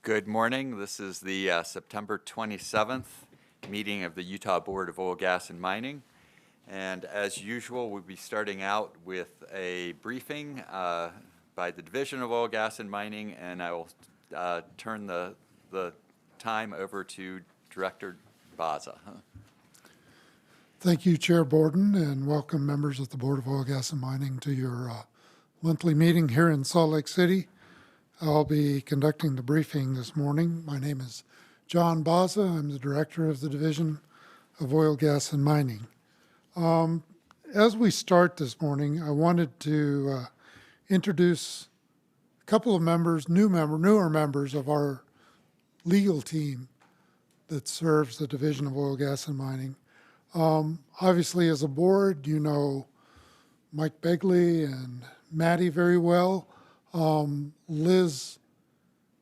Good morning. This is the September 27th meeting of the Utah Board of Oil, Gas, and Mining. And as usual, we'll be starting out with a briefing by the Division of Oil, Gas, and Mining, and I will turn the time over to Director Baza. Thank you, Chair Borden, and welcome members of the Board of Oil, Gas, and Mining to your monthly meeting here in Salt Lake City. I'll be conducting the briefing this morning. My name is John Baza. I'm the Director of the Division of Oil, Gas, and Mining. As we start this morning, I wanted to introduce a couple of members, newer members of our legal team that serves the Division of Oil, Gas, and Mining. Obviously, as a board, you know Mike Begley and Maddie very well. Liz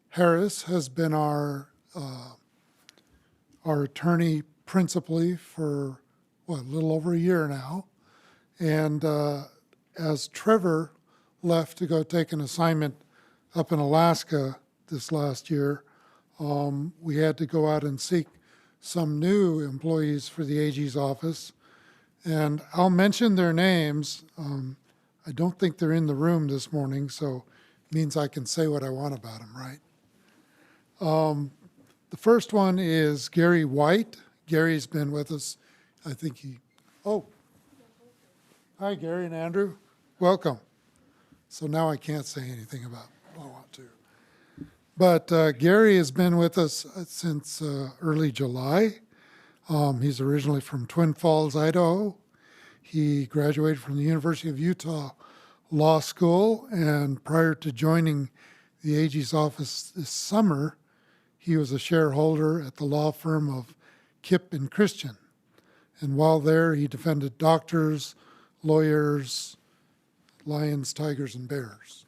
Harris has been our attorney principally for, a little over a year now. And as Trevor left to go take an assignment up in Alaska this last year, we had to go out and seek some new employees for the AG's office. And I'll mention their names. I don't think they're in the room this morning, so it means I can say what I want about them, right? The first one is Gary White. Gary's been with us. I think hi, Gary and Andrew. Welcome. So now I can't say anything about what I want to. But Gary has been with us since early July. He's originally from Twin Falls, Idaho. He graduated from the University of Utah Law School, and prior to joining the AG's office this summer, he was a shareholder at the law firm of Kipp and Christian. And while there, he defended doctors, lawyers, lions, tigers, and bears.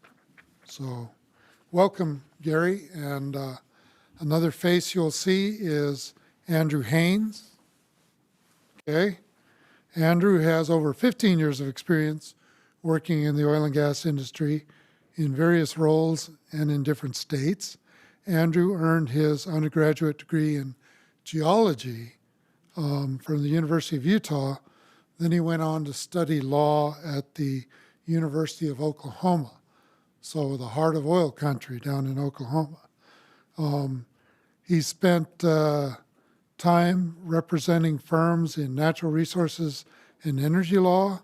So welcome, Gary. And another face you'll see is Andrew Haynes. Okay. Andrew has over 15 years of experience working in the oil and gas industry in various roles and in different states. Andrew earned his undergraduate degree in geology from the University of Utah. Then he went on to study law at the University of Oklahoma, so the heart of oil country down in Oklahoma. He spent time representing firms in natural resources and energy law,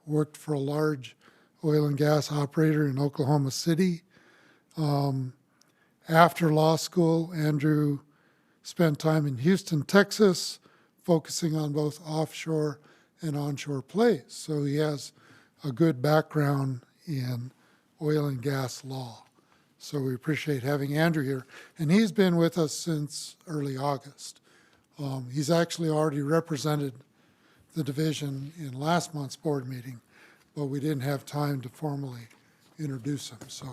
worked for a large oil and gas operator in Oklahoma City. After law school, Andrew spent time in Houston, Texas, focusing on both offshore and onshore plays. So he has a good background in oil and gas law. So we appreciate having Andrew here. And he's been with us since early August. He's actually already represented the division in last month's board meeting, but we didn't have time to formally introduce him. So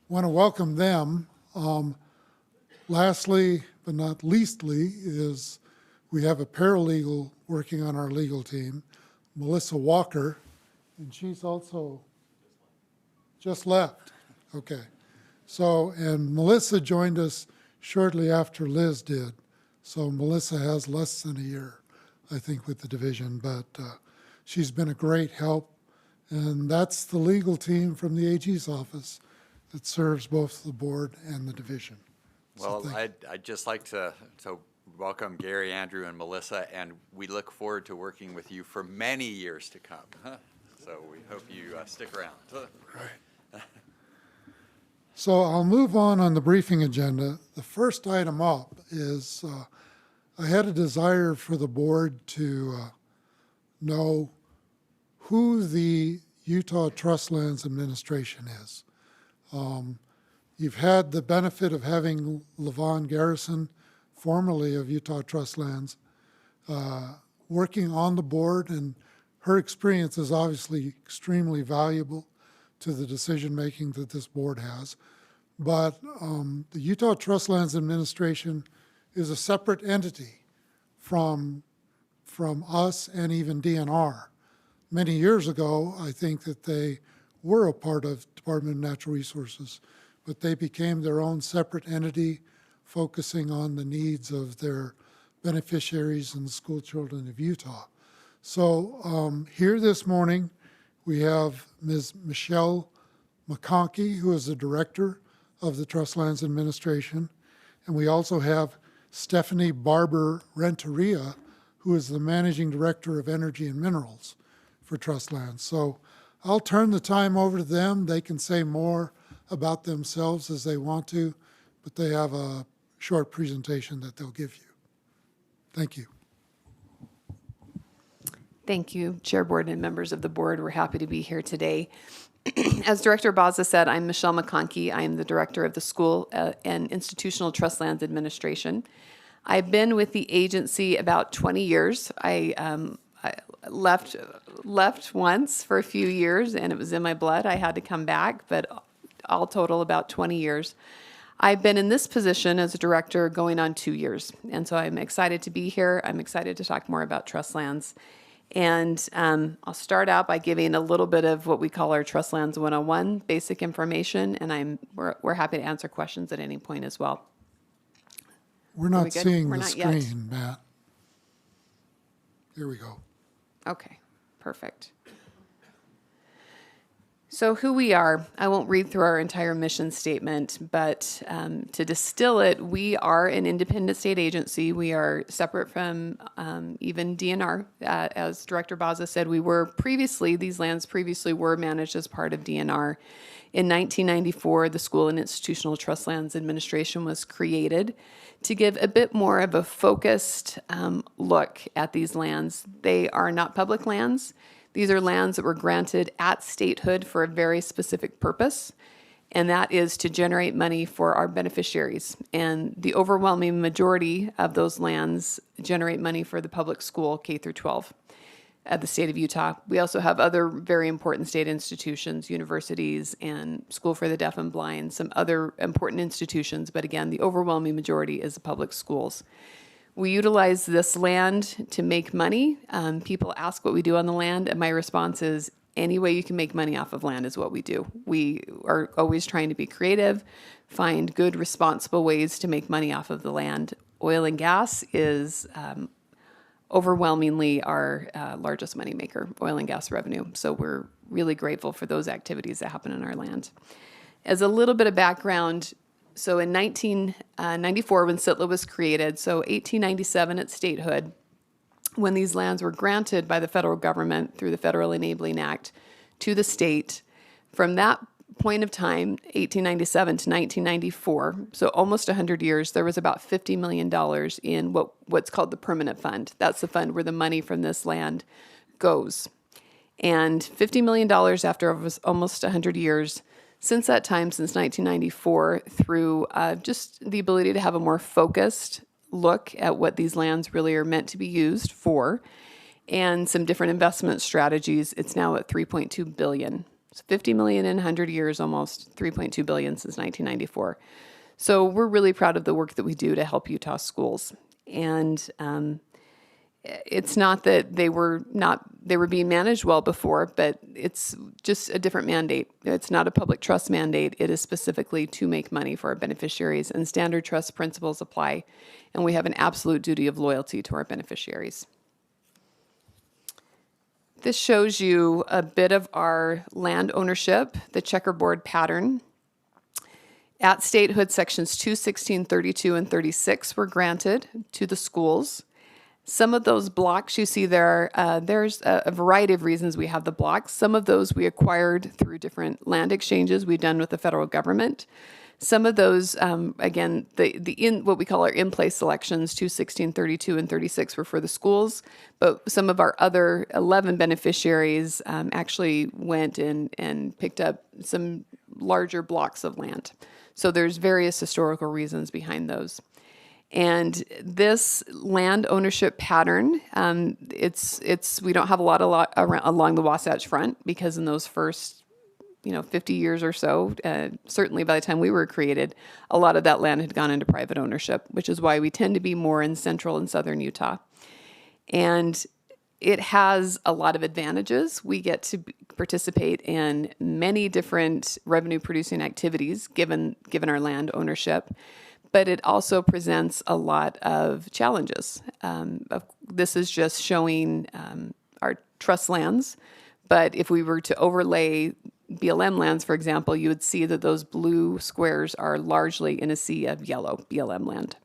want to welcome them. Lastly, but not leastly, is we have a paralegal working on our legal team, Melissa Walker, and she's also just left. Okay. So, and Melissa joined us shortly after Liz did. So Melissa has less than a year, I think, with the division, but she's been a great help. And that's the legal team from the AG's office that serves both the board and the division. Well, so I'd just like to welcome Gary, Andrew, and Melissa, and we look forward to working with you for many years to come. So we hope you stick around. Right. So I'll move on the briefing agenda. The first item up is I had a desire for the board to know who the Utah Trust Lands Administration is. You've had the benefit of having LaVon Garrison, formerly of Utah Trust Lands, working on the board, and her experience is obviously extremely valuable to the decision-making that this board has. But the Utah Trust Lands Administration is a separate entity from us and even DNR. Many years ago, I think that they were a part of Department of Natural Resources, but they became their own separate entity focusing on the needs of their beneficiaries and the school children of Utah. So here this morning, we have Ms. Michelle McConkey, who is the director of the Trust Lands Administration, and we also have Stephanie Barber Renteria, who is the managing director of Energy and Minerals for Trust Lands. So I'll turn the time over to them. They can say more about themselves as they want to, but they have a short presentation that they'll give you. Thank you. Thank you, Chair Board and members of the board. We're happy to be here today. As Director Baza said, I'm Michelle McConkey. I am the director of the School and Institutional Trust Lands Administration. I've been with the agency about 20 years. I left once for a few years, and it was in my blood. I had to come back, but all total about 20 years. I've been in this position as a director going on 2 years, and so I'm excited to be here. I'm excited to talk more about trust lands. And I'll start out by giving a little bit of what we call our Trust Lands 101 basic information, and we're happy to answer questions at any point as well. We're not seeing We're the not yet. screen, Matt. Here we go. Okay, perfect. So who we are, I won't read through our entire mission statement, but to distill it, we are an independent state agency. We are separate from even DNR. As Director Baza said, these lands previously were managed as part of DNR. In 1994, the School and Institutional Trust Lands Administration was created to give a bit more of a focused look at these lands. They are not public lands. These are lands that were granted at statehood for a very specific purpose, and that is to generate money for our beneficiaries. And the overwhelming majority of those lands generate money for the public school, K through 12, at the state of Utah. We also have other very important state institutions, universities, and School for the Deaf and Blind, some other important institutions, but again, the overwhelming majority is the public schools. We utilize this land to make money. People ask what we do on the land, and my response is any way you can make money off of land is what we do. We are always trying to be creative, find good, responsible ways to make money off of the land. Oil and gas is overwhelmingly our largest moneymaker, oil and gas revenue. So we're really grateful for those activities that happen in our land. As a little bit of background, so in 1994, when SITLA was created, so 1897 at statehood, when these lands were granted by the federal government through the Federal Enabling Act to the state, from that point of time, 1897 to 1994, so almost 100 years, there was about $50 million in what's called the permanent fund. That's the fund where the money from this land goes. And $50 million after almost 100 years. Since that time, since 1994, through just the ability to have a more focused look at what these lands really are meant to be used for, and some different investment strategies, it's now at $3.2 billion. So $50 million in 100 years, almost $3.2 billion since 1994. So we're really proud of the work that we do to help Utah schools. And it's not that they were being managed well before, but it's just a different mandate. It's not a public trust mandate. It is specifically to make money for our beneficiaries, and standard trust principles apply, and we have an absolute duty of loyalty to our beneficiaries. This shows you a bit of our land ownership, the checkerboard pattern. At statehood, sections 2, 16, 32, and 36 were granted to the schools. Some of those blocks you see there, there's a variety of reasons we have the blocks. Some of those we acquired through different land exchanges we've done with the federal government. Some of those, again, what we call our in-place selections, 2, 16, 32, and 36 were for the schools, but some of our other 11 beneficiaries actually went and picked up some larger blocks of land. So there's various historical reasons behind those. And this land ownership pattern, we don't have a lot along the Wasatch Front, because in those first 50 years or so, certainly by the time we were created, a lot of that land had gone into private ownership, which is why we tend to be more in central and southern Utah. And it has a lot of advantages. We get to participate in many different revenue producing activities given our land ownership. but it also presents a lot of challenges. This is just showing our trust lands, but if we were to overlay BLM lands, for example, you would see that those blue squares are largely in a sea of yellow BLM land.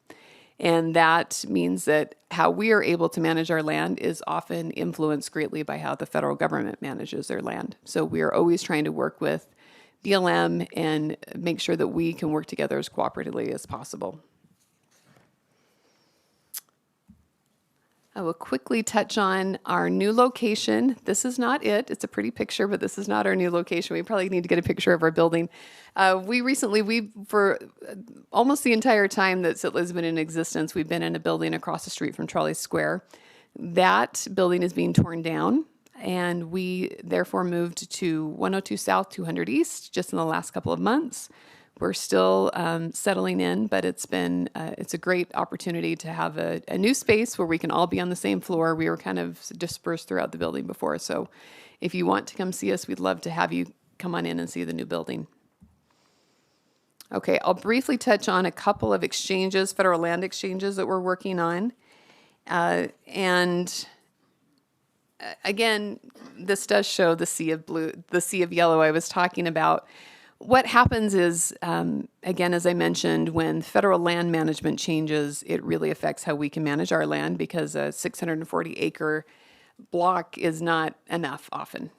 And that means that how we are able to manage our land is often influenced greatly by how the federal government manages their land. So we are always trying to work with BLM and make sure that we can work together as cooperatively as possible. I will quickly touch on our new location. This is not it. It's a pretty picture, but this is not our new location. We probably need to get a picture of our building. For almost the entire time that SITLA's been in existence, we've been in a building across the street from Trolley Square. That building is being torn down, and we therefore moved to 102 South, 200 East just in the last couple of months. We're still settling in, but it's a great opportunity to have a new space where we can all be on the same floor. We were kind of dispersed throughout the building before, so if you want to come see us, we'd love to have you come on in and see the new building. Okay, I'll briefly touch on a couple of exchanges, federal land exchanges that we're working on. Again, this does show the sea of blue, the sea of yellow I was talking about. What happens is, again, as I mentioned, when federal land management changes, it really affects how we can manage our land because a 640-acre block is not enough often.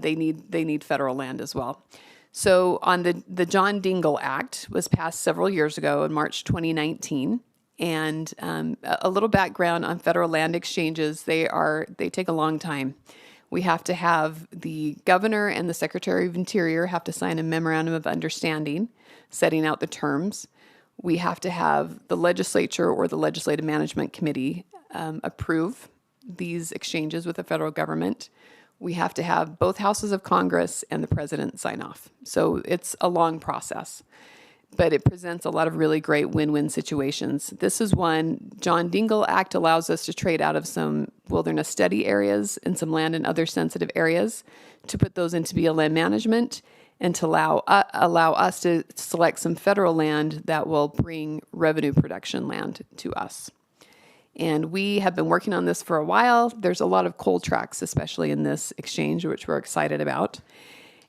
They need federal land as well. So on the John Dingell Act was passed several years ago in March 2019. And a little background on federal land exchanges, they take a long time. We have to have the governor and the Secretary of Interior have to sign a memorandum of understanding setting out the terms. We have to have the legislature or the Legislative Management Committee approve these exchanges with the federal government. We have to have both houses of Congress and the president sign off. So it's a long process, but it presents a lot of really great win-win situations. This is one. John Dingell Act allows us to trade out of some wilderness study areas and some land in other sensitive areas to put those into BLM management and to allow us to select some federal land that will bring revenue production land to us. And we have been working on this for a while. There's a lot of cold tracks, especially in this exchange, which we're excited about.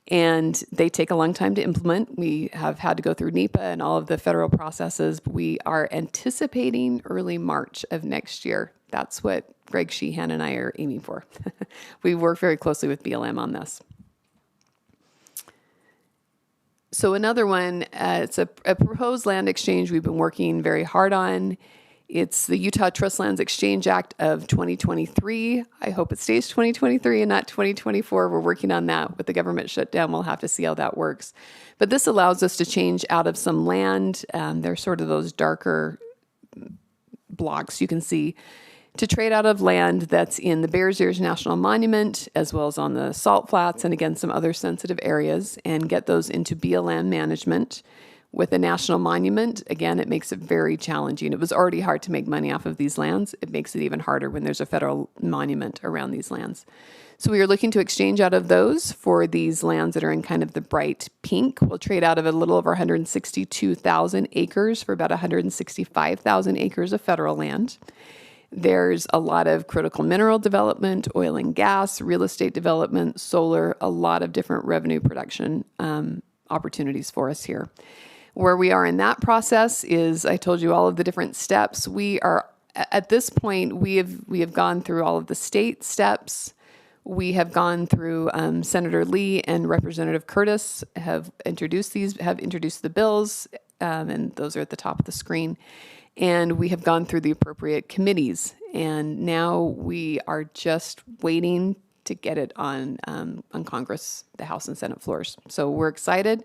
And they take a long time to implement. We have had to go through NEPA and all of the federal processes. We are anticipating early March of next year. That's what Greg Sheehan and I are aiming for. We work very closely with BLM on this. So another one, it's a proposed land exchange we've been working very hard on. It's the Utah Trust Lands Exchange Act of 2023. I hope it stays 2023 and not 2024. We're working on that with the government shutdown. We'll have to see how that works. But this allows us to change out of some land. They're sort of those darker blocks you can see to trade out of land that's in the Bears Ears National Monument, as well as on the Salt Flats and again, some other sensitive areas, and get those into BLM management. With a national monument, again, it makes it very challenging. It was already hard to make money off of these lands. It makes it even harder when there's a federal monument around these lands. So we are looking to exchange out of those for these lands that are in kind of the bright pink. We'll trade out of a little over 162,000 acres for about 165,000 acres of federal land. There's a lot of critical mineral development, oil and gas, real estate development, solar, a lot of different revenue production opportunities for us here. Where we are in that process is, I told you all of the different steps. We are, at this point, we have gone through all of the state steps. We have gone through, Senator Lee and Representative Curtis have introduced the bills, and those are at the top of the screen. And we have gone through the appropriate committees. And now we are just waiting to get it on Congress, the House and Senate floors. So we're excited,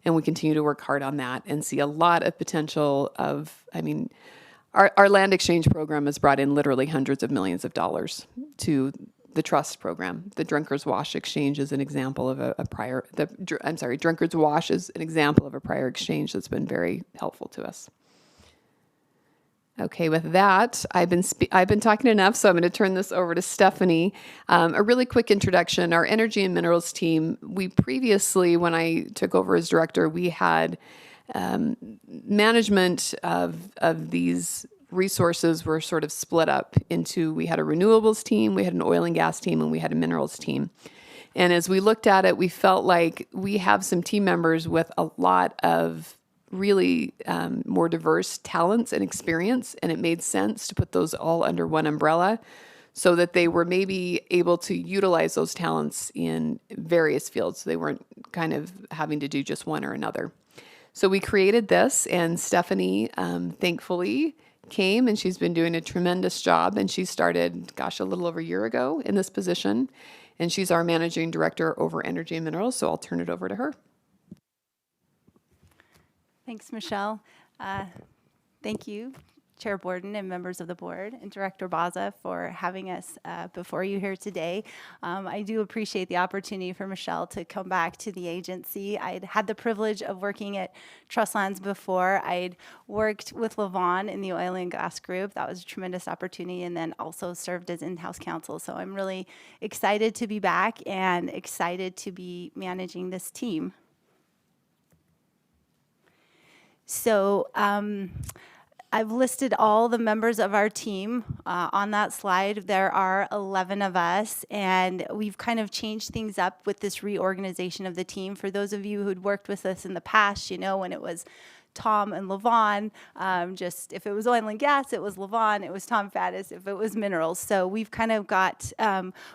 and we continue to work hard on that and see a lot of potential of, our land exchange program has brought in literally hundreds of millions of dollars to the trust program. The Drunkard's Wash exchange is an example of Drunkard's Wash is an example of a prior exchange that's been very helpful to us. Okay, with that, I've been talking enough, so I'm going to turn this over to Stephanie. A really quick introduction. Our energy and minerals team, we previously, when I took over as director, we had Management of these resources were sort of split up into, we had a renewables team, we had an oil and gas team, and we had a minerals team. And as we looked at it, we felt like we have some team members with a lot of really more diverse talents and experience, and it made sense to put those all under one umbrella so that they were maybe able to utilize those talents in various fields. So they weren't kind of having to do just one or another. So we created this, and Stephanie, thankfully, came, and she's been doing a tremendous job. And she started, a little over a year ago in this position. And she's our managing director over energy and minerals. So I'll turn it over to her. Thanks, Michelle. Thank you, Chair Borden and members of the board, and Director Baza for having us before you here today. I do appreciate the opportunity for Michelle to come back to the agency. I'd had the privilege of working at Trustlands before. I'd worked with Levon in the oil and gas group. That was a tremendous opportunity, and then also served as in-house counsel. So I'm really excited to be back and excited to be managing this team. So I've listed all the members of our team on that slide. There are 11 of us, and we've kind of changed things up with this reorganization of the team. For those of you who'd worked with us in the past, you know when it was Tom and Levon, just if it was oil and gas, it was Levon, it was Tom Faddis, if it was minerals. So we've kind of got,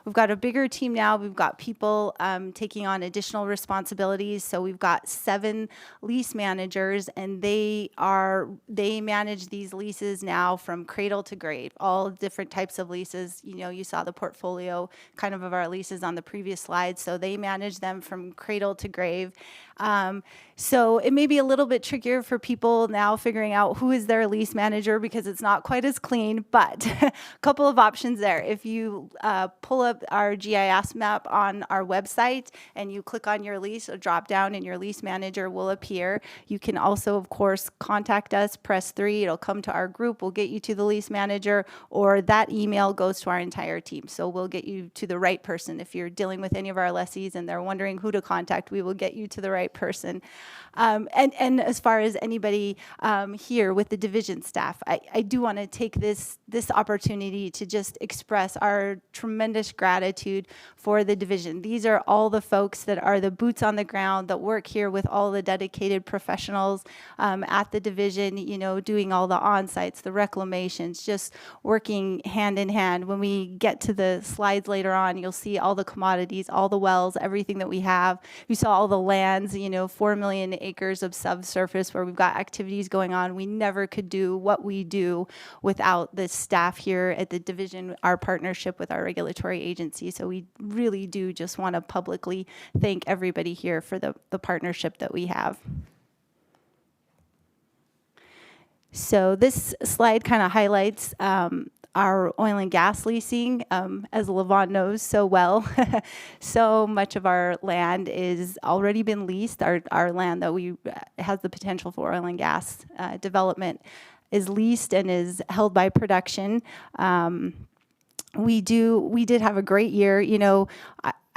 we've got a bigger team now. We've got people taking on additional responsibilities. So we've got 7 lease managers, and they manage these leases now from cradle to grave, all different types of leases. You know, you saw the portfolio kind of our leases on the previous slide. So they manage them from cradle to grave. So it may be a little bit trickier for people now figuring out who is their lease manager because it's not quite as clean, but a couple of options there. If you pull up our GIS map on our website and you click on your lease, a drop down and your lease manager will appear. You can also, of course, contact us, press 3, it'll come to our group, we'll get you to the lease manager, or that email goes to our entire team. So we'll get you to the right person. If you're dealing with any of our lessees and they're wondering who to contact, we will get you to the right person. And as far as anybody here with the division staff, I do want to take this opportunity to just express our tremendous gratitude for the division. These are all the folks that are the boots on the ground that work here with all the dedicated professionals at the division, you know, doing all the on-sites, the reclamations, just working hand in hand. When we get to the slides later on, you'll see all the commodities, all the wells, everything that we have. You saw all the lands, you know, 4 million acres of subsurface where we've got activities going on. We never could do what we do without the staff here at the division, our partnership with our regulatory agency. So we really do just want to publicly thank everybody here for the partnership that we have. So this slide kind of highlights our oil and gas leasing, as Levon knows so well. So much of our land is already been leased. Our land that we has the potential for oil and gas development is leased and is held by production. We did have a great year. You know,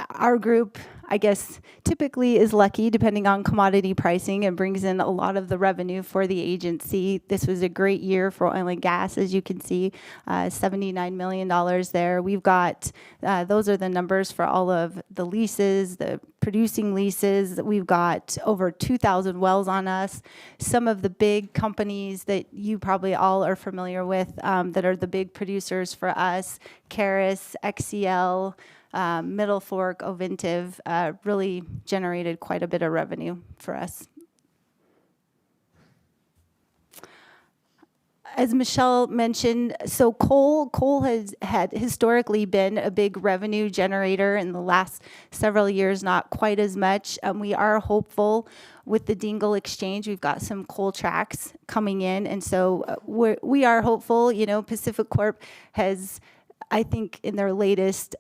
our group, I guess, typically is lucky depending on commodity pricing and brings in a lot of the revenue for the agency. This was a great year for oil and gas, as you can see, $79 million there. We've got, those are the numbers for all of the leases, the producing leases. We've got over 2,000 wells on us. Some of the big companies that you probably all are familiar with that are the big producers for us, Caris, XCL, Middle Fork, Ovintiv, really generated quite a bit of revenue for us. As Michelle mentioned, so coal has had historically been a big revenue generator in the last several years, not quite as much. We are hopeful with the Dingle Exchange. We've got some coal tracks coming in, and so we are hopeful. You know, Pacific Corp has, I think, in their latest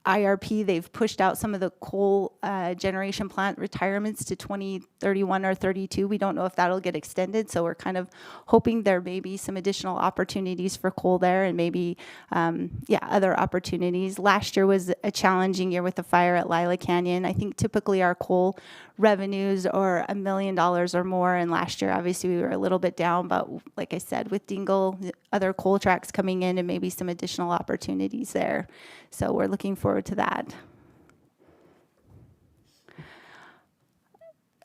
IRP, they've pushed out some of the coal generation plant retirements to 2031 or 32. We don't know if that'll get extended, so we're kind of hoping there may be some additional opportunities for coal there, and maybe, other opportunities. Last year was a challenging year with the fire at Lila Canyon. I think typically our coal revenues are $1 million or more, and last year obviously we were a little bit down, but like I said, with Dingle, other coal tracks coming in and maybe some additional opportunities there. So we're looking forward to that.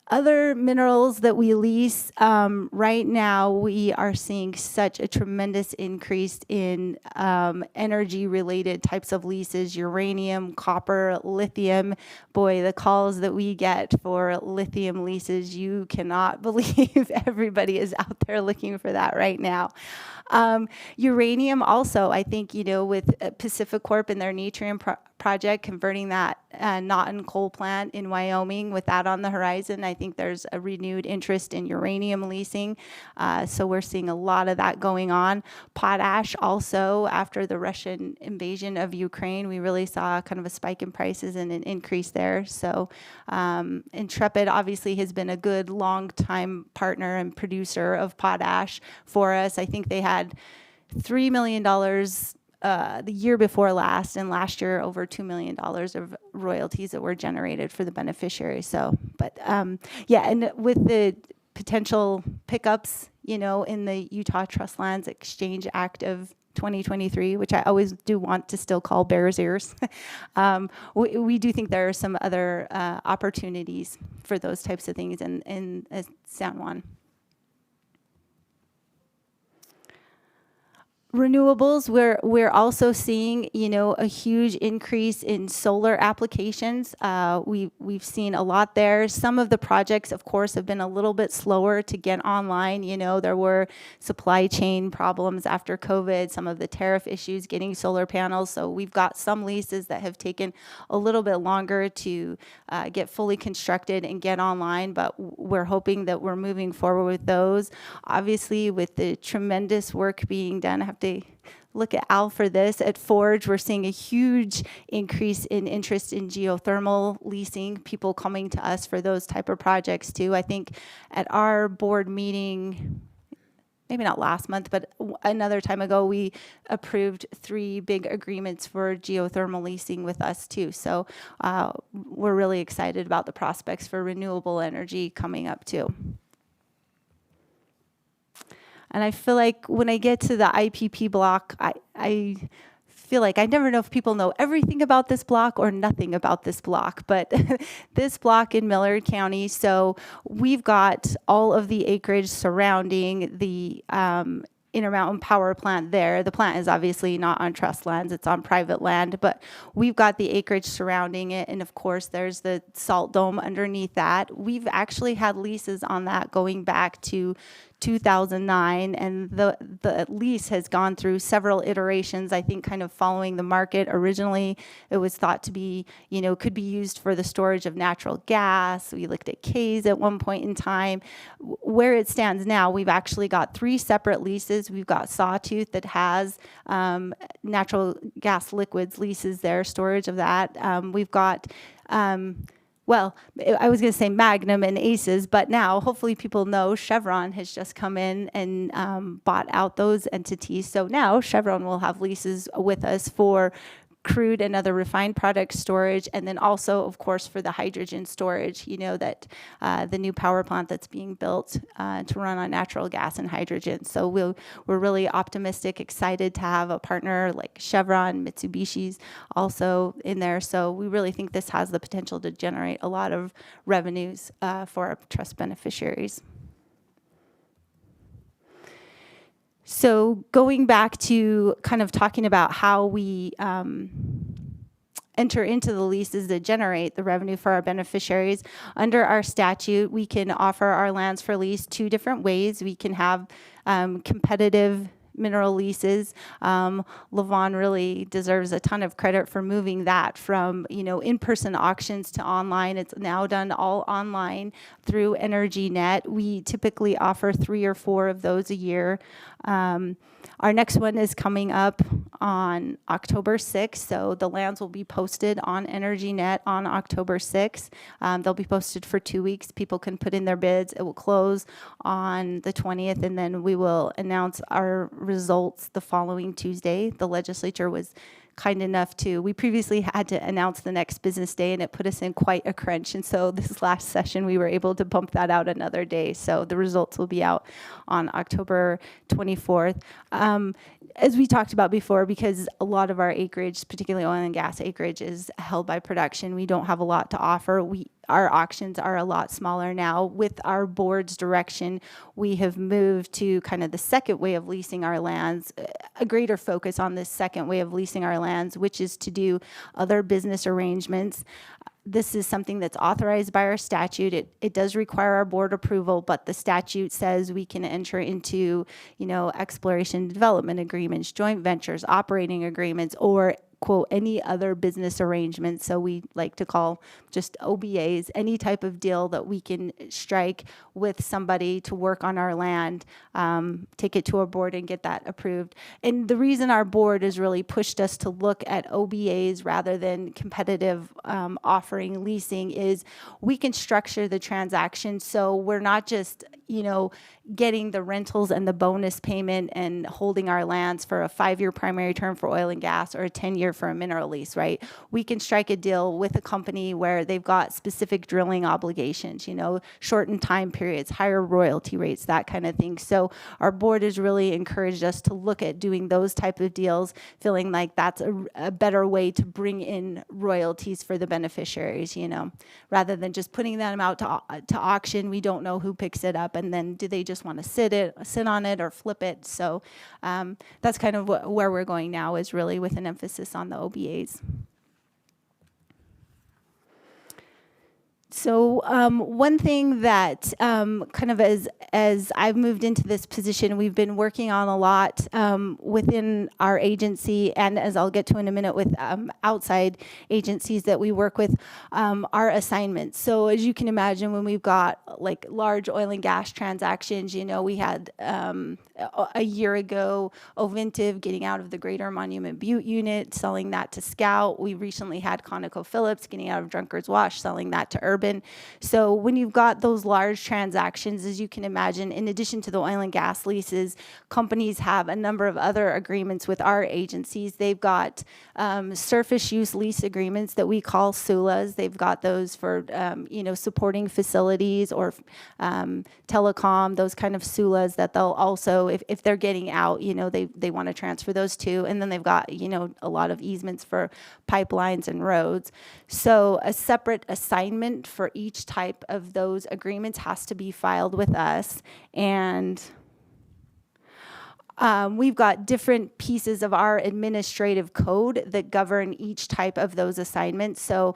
Other minerals that we lease, right now we are seeing such a tremendous increase in energy-related types of leases, uranium, copper, lithium. Boy, the calls that we get for lithium leases, you cannot believe everybody is out there looking for that right now. Uranium also, I think, with Pacific Corp and their Natrium project, converting that Naughton coal plant in Wyoming, with that on the horizon, I think there's a renewed interest in uranium leasing. So we're seeing a lot of that going on. Potash also, after the Russian invasion of Ukraine, we really saw kind of a spike in prices and an increase there. So Intrepid obviously has been a good long-time partner and producer of potash for us. I think they had $3 million the year before last, and last year over $2 million of royalties that were generated for the beneficiaries. So, but and with the potential pickups, in the Utah Trust Lands Exchange Act of 2023, which I always do want to still call bear's ears, we do think there are some other opportunities for those types of things in San Juan. Renewables, we're also seeing, a huge increase in solar applications. We've seen a lot there. Some of the projects, of course, have been a little bit slower to get online. There were supply chain problems after COVID, some of the tariff issues getting solar panels. So we've got some leases that have taken a little bit longer to get fully constructed and get online, but we're hoping that we're moving forward with those. Obviously, with the tremendous work being done, I have to look at Al for this. At Forge, we're seeing a huge increase in interest in geothermal leasing, people coming to us for those type of projects too. I think at our board meeting, maybe not last month, but another time ago, we approved 3 big agreements for geothermal leasing with us too. So we're really excited about the prospects for renewable energy coming up too. And I feel like when I get to the IPP block, I feel like I never know if people know everything about this block or nothing about this block, but this block in Millard County, so we've got all of the acreage surrounding the Intermountain Power Plant there. The plant is obviously not on trust lands, it's on private land, but we've got the acreage surrounding it, and of course there's the salt dome underneath that. We've actually had leases on that going back to 2009, and the lease has gone through several iterations, I think kind of following the market. Originally, it was thought to be, could be used for the storage of natural gas. We looked at K's at one point in time. Where it stands now, we've actually got 3 separate leases. We've got Sawtooth that has natural gas liquids leases there, storage of that. We've got well, I was going to say Magnum and Aces, but now hopefully people know Chevron has just come in and bought out those entities. So now Chevron will have leases with us for crude and other refined product storage, and then also, of course, for the hydrogen storage, that the new power plant that's being built to run on natural gas and hydrogen. So we're really optimistic, excited to have a partner like Chevron, Mitsubishi's also in there. So we really think this has the potential to generate a lot of revenues for our trust beneficiaries. So going back to kind of talking about how we enter into the leases that generate the revenue for our beneficiaries, under our statute, we can offer our lands for lease 2 different ways. We can have competitive mineral leases. Levon really deserves a ton of credit for moving that from, in-person auctions to online. It's now done all online through EnergyNet. We typically offer 3 or 4 of those a year. Our next one is coming up on October 6th, so the lands will be posted on EnergyNet on October 6th. They'll be posted for 2 weeks. People can put in their bids. It will close on the 20th, and then we will announce our results the following Tuesday. The legislature was kind enough to, we previously had to announce the next business day, and it put us in quite a crunch. And so this last session, we were able to bump that out another day. So the results will be out on October 24th. As we talked about before, because a lot of our acreage, particularly oil and gas acreage, is held by production, we don't have a lot to offer. Our auctions are a lot smaller now. With our board's direction, we have moved to kind of the second way of leasing our lands, a greater focus on this second way of leasing our lands, which is to do other business arrangements. This is something that's authorized by our statute. It does require our board approval, but the statute says we can enter into, exploration and development agreements, joint ventures, operating agreements, or quote, any other business arrangement. So we like to call just OBAs, any type of deal that we can strike with somebody to work on our land, take it to our board and get that approved. And the reason our board has really pushed us to look at OBAs rather than competitive offering leasing is we can structure the transaction so we're not just, getting the rentals and the bonus payment and holding our lands for a 5-year primary term for oil and gas or a 10-year for a mineral lease, right? We can strike a deal with a company where they've got specific drilling obligations, shortened time periods, higher royalty rates, that kind of thing. So our board has really encouraged us to look at doing those type of deals, feeling like that's a better way to bring in royalties for the beneficiaries, rather than just putting them out to auction. We don't know who picks it up, and then do they just want to sit on it or flip it? So that's kind of where we're going now, is really with an emphasis on the OBAs. So one thing that kind of as I've moved into this position, we've been working on a lot within our agency, and as I'll get to in a minute with outside agencies that we work with, our assignments. So as you can imagine, when we've got like large oil and gas transactions, we had a year ago Ovintiv getting out of the Greater Monument Butte unit, selling that to Scout. We recently had ConocoPhillips getting out of Drunkard's Wash, selling that to Urban. So when you've got those large transactions, as you can imagine, in addition to the oil and gas leases, companies have a number of other agreements with our agencies. They've got surface use lease agreements that we call SULAs. They've got those for supporting facilities or telecom, those kind of SULAs that they'll also, if they're getting out, they want to transfer those too. And then they've got a lot of easements for pipelines and roads. So a separate assignment for each type of those agreements has to be filed with us. And we've got different pieces of our administrative code that govern each type of those assignments. So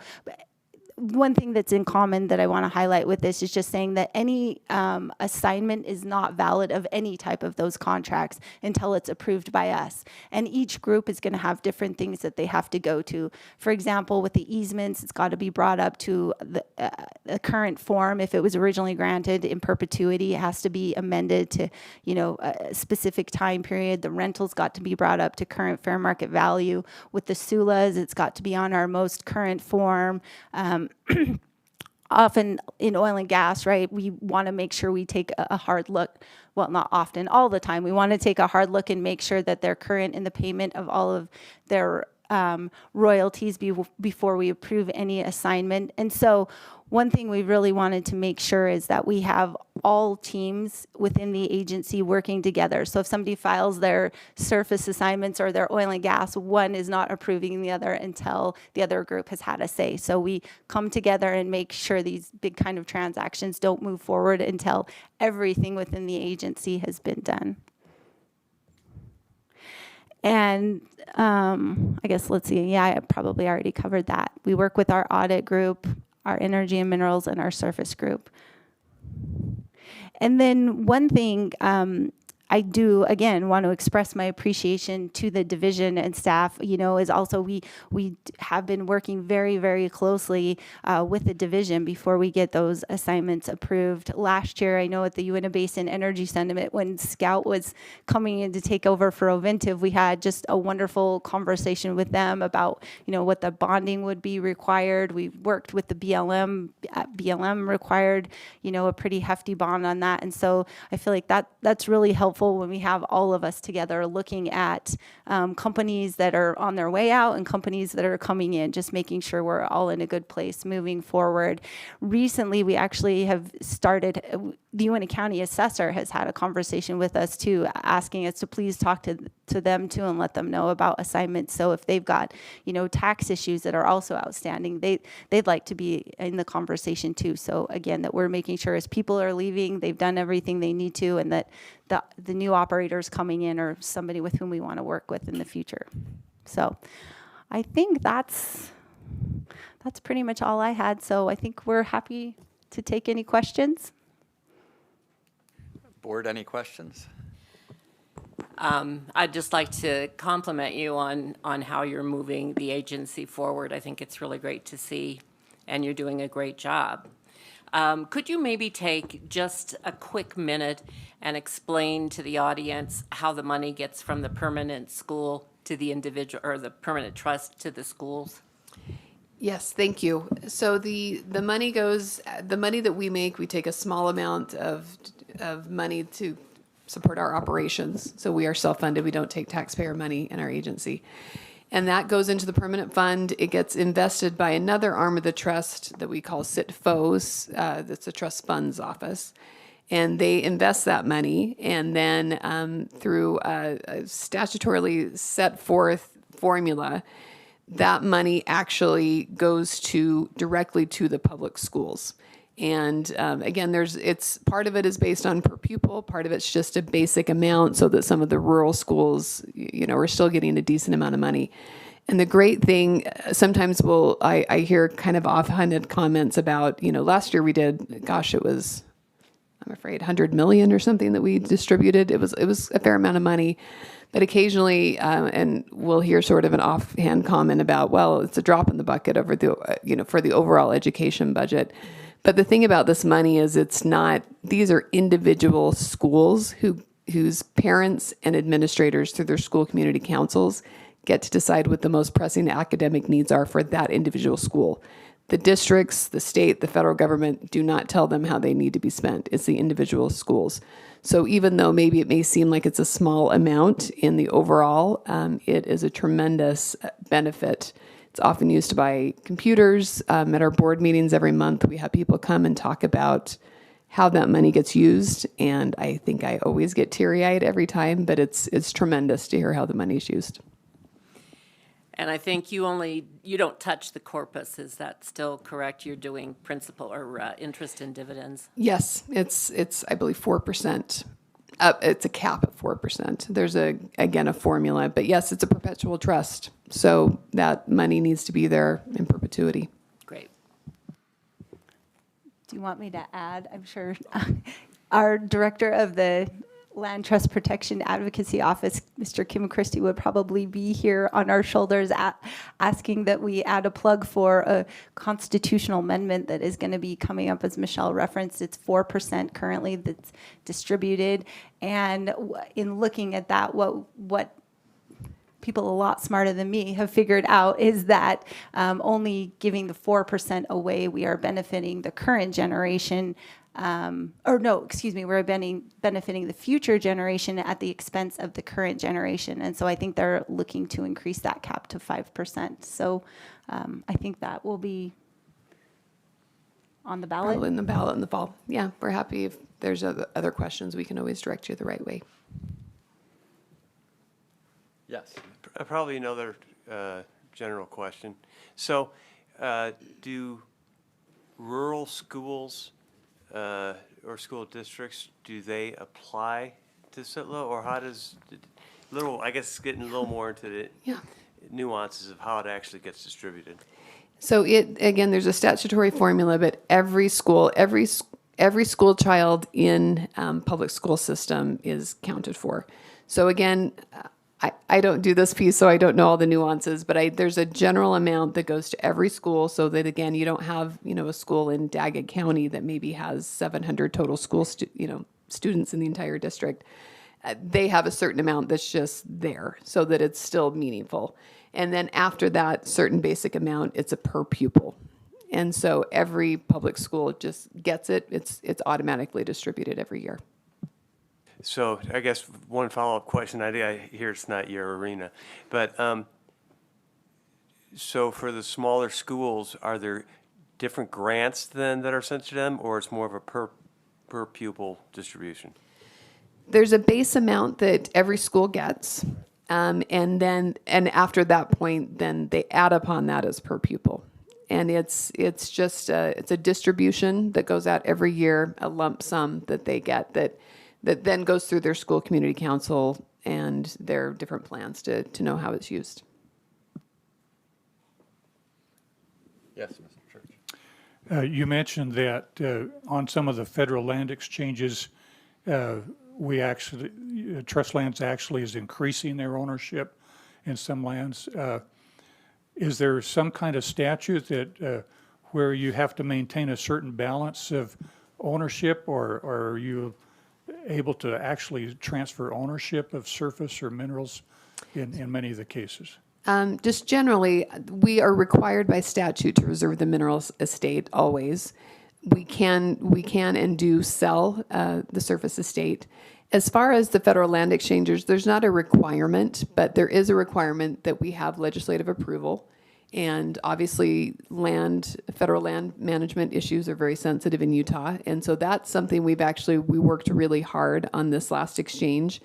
one thing that's in common that I want to highlight with this is just saying that any assignment is not valid of any type of those contracts until it's approved by us. And each group is going to have different things that they have to go to. For example, with the easements, it's got to be brought up to the current form. If it was originally granted in perpetuity, it has to be amended to, a specific time period. The rental's got to be brought up to current fair market value. With the SULAs, it's got to be on our most current form. Often in oil and gas, right, we want to make sure we take a hard look. Well, not often, all the time. We want to take a hard look and make sure that they're current in the payment of all of their royalties before we approve any assignment. And so one thing we really wanted to make sure is that we have all teams within the agency working together. So if somebody files their surface assignments or their oil and gas, one is not approving the other until the other group has had a say. So we come together and make sure these big kind of transactions don't move forward until everything within the agency has been done. And I guess, let's see, yeah, I probably already covered that. We work with our audit group, our energy and minerals, and our surface group. And then one thing I do, again, want to express my appreciation to the division and staff, is also we have been working very, very closely with the division before we get those assignments approved. Last year, I know at the Uinta Basin Energy Summit, when Scout was coming in to take over for Oventive, we had just a wonderful conversation with them about, what the bonding would be required. We worked with the BLM. BLM required, a pretty hefty bond on that. And so I feel like that's really helpful when we have all of us together looking at companies that are on their way out and companies that are coming in, just making sure we're all in a good place moving forward. Recently, we actually have started, the Uinta County Assessor has had a conversation with us too, asking us to please talk to them too and let them know about assignments. So if they've got, tax issues that are also outstanding, they'd like to be in the conversation too. So again, that we're making sure as people are leaving, they've done everything they need to, and that the new operators coming in are somebody with whom we want to work with in the future. So I think that's pretty much all I had. So I think we're happy to take any questions. Board, any questions? I'd just like to compliment you on how you're moving the agency forward. I think it's really great to see, and you're doing a great job. Could you maybe take just a quick minute and explain to the audience how the money gets from the permanent school to the individual, or the permanent trust to the schools? Yes, thank you. So the money that we make, we take a small amount of money to support our operations. So we are self-funded. We don't take taxpayer money in our agency. And that goes into the permanent fund. It gets invested by another arm of the trust that we call SITFOS. That's the trust funds office. And they invest that money. And then through a statutorily set forth formula, that money actually goes directly to the public schools. And again, it's part of it is based on per pupil, part of it's just a basic amount so that some of the rural schools, are still getting a decent amount of money. And the great thing, sometimes I hear kind of offhanded comments about, last year we did, gosh, it was, I'm afraid, 100 million or something that we distributed. It was a fair amount of money. But occasionally, and we'll hear sort of an offhand comment about, well, it's a drop in the bucket over for the overall education budget. But the thing about this money is these are individual schools whose parents and administrators through their school community councils get to decide what the most pressing academic needs are for that individual school. The districts, the state, the federal government do not tell them how they need to be spent. It's the individual schools. So even though maybe it may seem like it's a small amount in the overall, it is a tremendous benefit. It's often used to buy computers. At our board meetings every month, we have people come and talk about how that money gets used. And I think I always get teary-eyed every time, but it's tremendous to hear how the money is used. And I think you don't touch the corpus. Is that still correct? You're doing principal or interest and dividends? Yes, it's I believe 4%. It's a cap of 4%. There's again a formula, but yes, it's a perpetual trust. So that money needs to be there in perpetuity. Great. Do you want me to add? I'm sure our director of the Land Trust Protection Advocacy Office, Mr. Kim Christie, would probably be here on our shoulders asking that we add a plug for a constitutional amendment that is going to be coming up, as Michelle referenced. It's 4% currently that's distributed. And in looking at that, what people a lot smarter than me have figured out is that only giving the 4% away, we are benefiting the current generation. We're benefiting the future generation at the expense of the current generation. And so I think they're looking to increase that cap to 5%. So I think that will be on the ballot. Probably in the ballot in the fall. Yeah, we're happy. If there's other questions, we can always direct you the right way. Yes. Probably another general question. So do rural schools or school districts, do they apply to SITLA, or how does I guess getting a little more into the nuances of how it actually gets distributed? So again, there's a statutory formula, but every school every school child in public school system is counted for. So again, I don't do this piece, so I don't know all the nuances, but there's a general amount that goes to every school so that, again, you don't have, a school in Daggett County that maybe has 700 total students in the entire district. They have a certain amount that's just there so that it's still meaningful. And then after that certain basic amount, it's a per pupil. And so every public school just gets it. It's automatically distributed every year. So I guess one follow-up question, I hear it's not your arena, but so for the smaller schools, are there different grants then that are sent to them, or it's more of a per pupil distribution? There's a base amount that every school gets, and after that point, then they add upon that as per pupil. And it's just it's a distribution that goes out every year, a lump sum that they get that then goes through their school community council and their different plans to know how it's used. Yes, Mr. Church. You mentioned that on some of the federal land exchanges, trust lands actually is increasing their ownership in some lands. Is there some kind of statute that where you have to maintain a certain balance of ownership, or are you able to actually transfer ownership of surface or minerals in many of the cases? Just generally, we are required by statute to reserve the minerals estate always. We can and do sell the surface estate. As far as the federal land exchanges, there's not a requirement, but there is a requirement that we have legislative approval. And obviously, federal land management issues are very sensitive in Utah. And so that's something we worked really hard on this last exchange.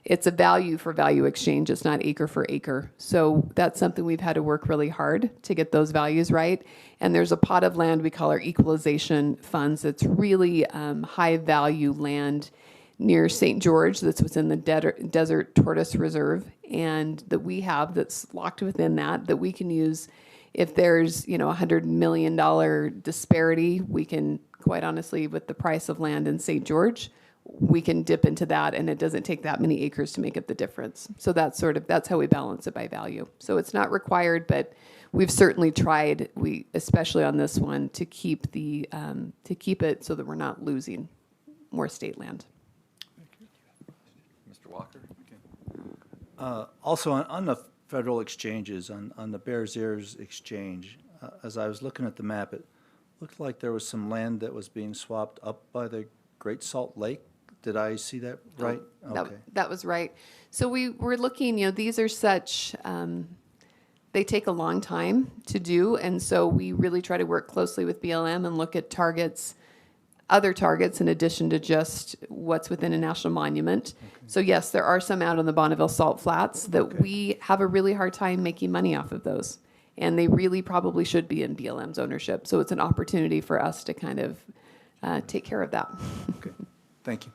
It's a value for value exchange. It's not acre for acre. So that's something we've had to work really hard to get those values right. And there's a pot of land we call our equalization funds. That's really high value land near St. George that's within the Desert Tortoise Reserve, and that we have that's locked within that we can use if there's $100 million disparity. We can, quite honestly, with the price of land in St. George, we can dip into that, and it doesn't take that many acres to make up the difference. So that's how we balance it by value. So it's not required, but we've certainly tried, especially on this one, to keep it so that we're not losing more state land. Mr. Walker? Also, on the federal exchanges, on the Bears Ears exchange, as I was looking at the map, it looked like there was some land that was being swapped up by the Great Salt Lake. Did I see that right? Okay. That was right. So we're looking, these are such, they take a long time to do, and so we really try to work closely with BLM and look at other targets in addition to just what's within a national monument. Okay. So yes, there are some out on the Bonneville Salt Flats that we have a really hard time making money off of those. And they really probably should be in BLM's ownership. So it's an opportunity for us to kind of take care of that. Okay, thank you.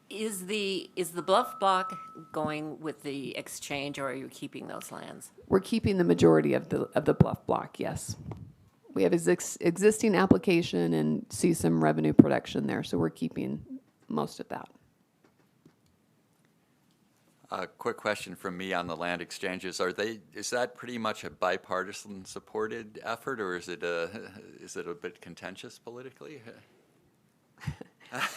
Is the bluff block going with the exchange, or are you keeping those lands? We're keeping the majority of the bluff block, yes. We have existing application and see some revenue production there, so we're keeping most of that. A quick question from me on the land exchanges. Is that pretty much a bipartisan supported effort, or is it a bit contentious politically?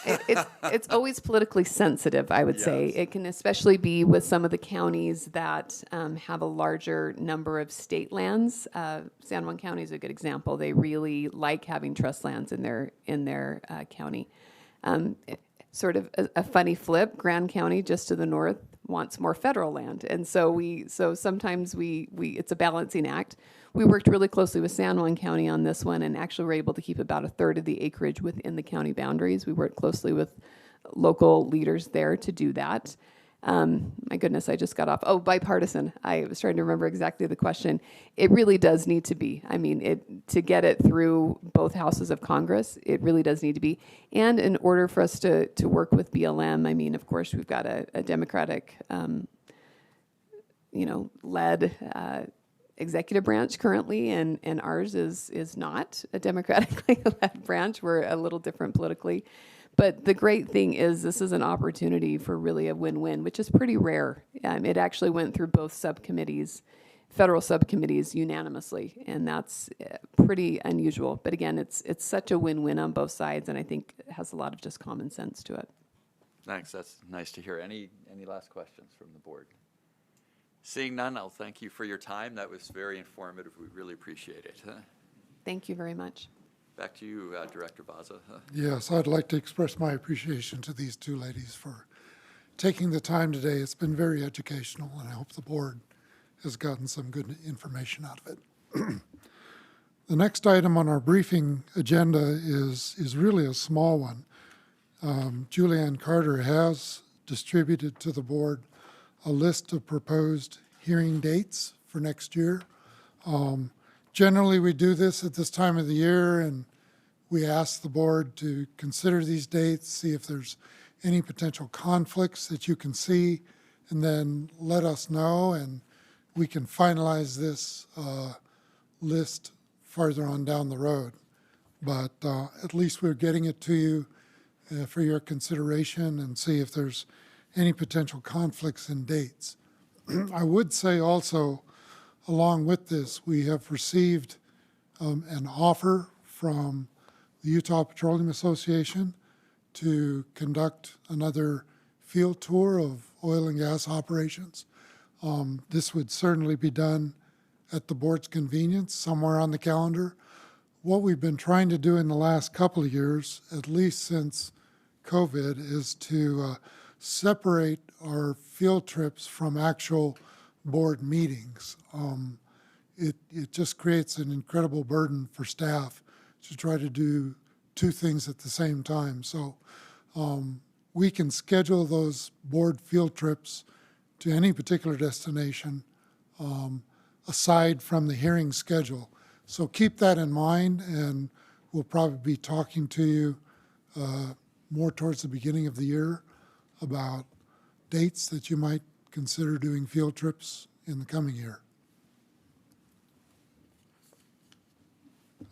It's always politically sensitive, I would say. It can especially be with some of the counties that have a larger number of state lands. San Juan County is a good example. They really like having trust lands in their county. Sort of a funny flip, Grand County, just to the north, wants more federal land. And so sometimes it's a balancing act. We worked really closely with San Juan County on this one, and actually were able to keep about a third of the acreage within the county boundaries. We worked closely with local leaders there to do that. My goodness, I just got off. Oh, bipartisan. I was trying to remember exactly the question. It really does need to be. I mean, to get it through both houses of Congress, it really does need to be. And in order for us to work with BLM, I mean, of course, we've got a Democratic, led executive branch currently, and ours is not a democratically led branch. We're a little different politically. But the great thing is this is an opportunity for really a win-win, which is pretty rare. It actually went through both subcommittees, federal subcommittees unanimously, and that's pretty unusual. But again, it's such a win-win on both sides, and I think it has a lot of just common sense to it. Thanks, that's nice to hear. Any last questions from the board? Seeing none, I'll thank you for your time. That was very informative. We really appreciate it. Thank you very much. Back to you, Director Baza. Yes, I'd like to express my appreciation to these two ladies for taking the time today. It's been very educational, and I hope the board has gotten some good information out of it. The next item on our briefing agenda is really a small one. Julianne Carter has distributed to the board a list of proposed hearing dates for next year. Generally, we do this at this time of the year, and we ask the board to consider these dates, see if there's any potential conflicts that you can see, and then let us know, and we can finalize this list farther on down the road. But at least we're getting it to you for your consideration and see if there's any potential conflicts in dates. I would say also, along with this, we have received an offer from the Utah Petroleum Association to conduct another field tour of oil and gas operations. This would certainly be done at the board's convenience, somewhere on the calendar. What we've been trying to do in the last couple of years, at least since COVID, is to separate our field trips from actual board meetings. It just creates an incredible burden for staff to try to do two things at the same time. So we can schedule those board field trips to any particular destination aside from the hearing schedule. So keep that in mind, and we'll probably be talking to you more towards the beginning of the year about dates that you might consider doing field trips in the coming year.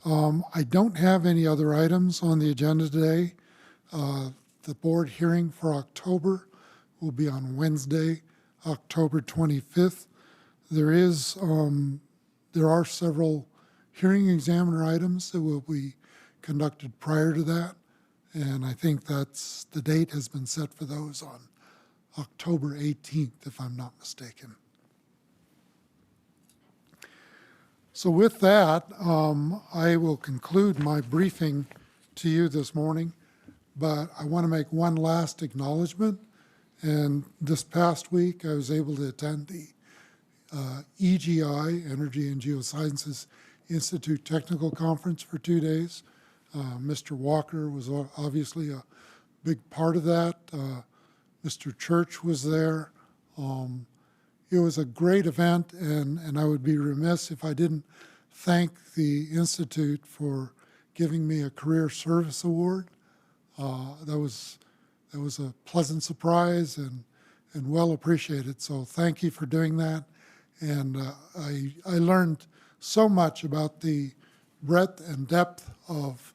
I don't have any other items on the agenda today. The board hearing for October will be on Wednesday, October 25th. There are several hearing examiner items that will be conducted prior to that, and I think that's the date has been set for those on October 18th, if I'm not mistaken. So with that, I will conclude my briefing to you this morning, but I want to make one last acknowledgement. And this past week, I was able to attend the EGI, Energy and Geosciences Institute Technical Conference for 2 days. Mr. Walker was obviously a big part of that. Mr. Church was there. It was a great event, and I would be remiss if I didn't thank the Institute for giving me a Career Service Award. That was a pleasant surprise and well appreciated. So thank you for doing that. And I learned so much about the breadth and depth of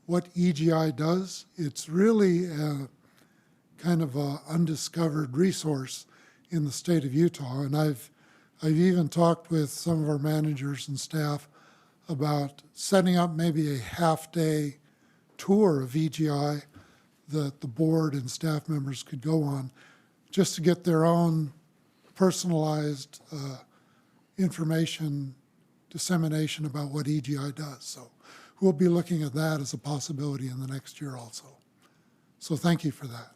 what EGI does. It's really a kind of a undiscovered resource in the state of Utah. And I've even talked with some of our managers and staff about setting up maybe a half-day tour of EGI that the board and staff members could go on just to get their own personalized information dissemination about what EGI does. So we'll be looking at that as a possibility in the next year also. So thank you for that.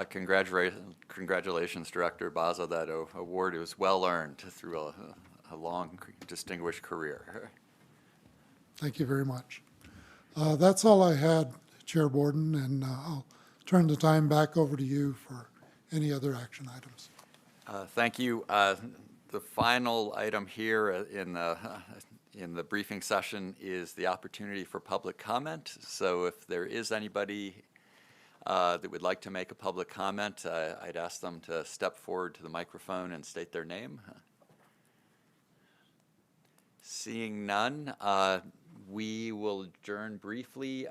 Congratulations, Director Baza. That award was well earned through a long, distinguished career. Thank you very much. That's all I had, Chair Borden, and I'll turn the time back over to you for any other action items. Thank you. The final item here in the briefing session is the opportunity for public comment. So if there is anybody that would like to make a public comment, I'd ask them to step forward to the microphone and state their name. Seeing none, we will adjourn briefly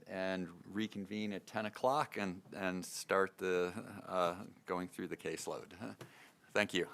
and reconvene at 10 o'clock and start the going through the caseload. Thank you.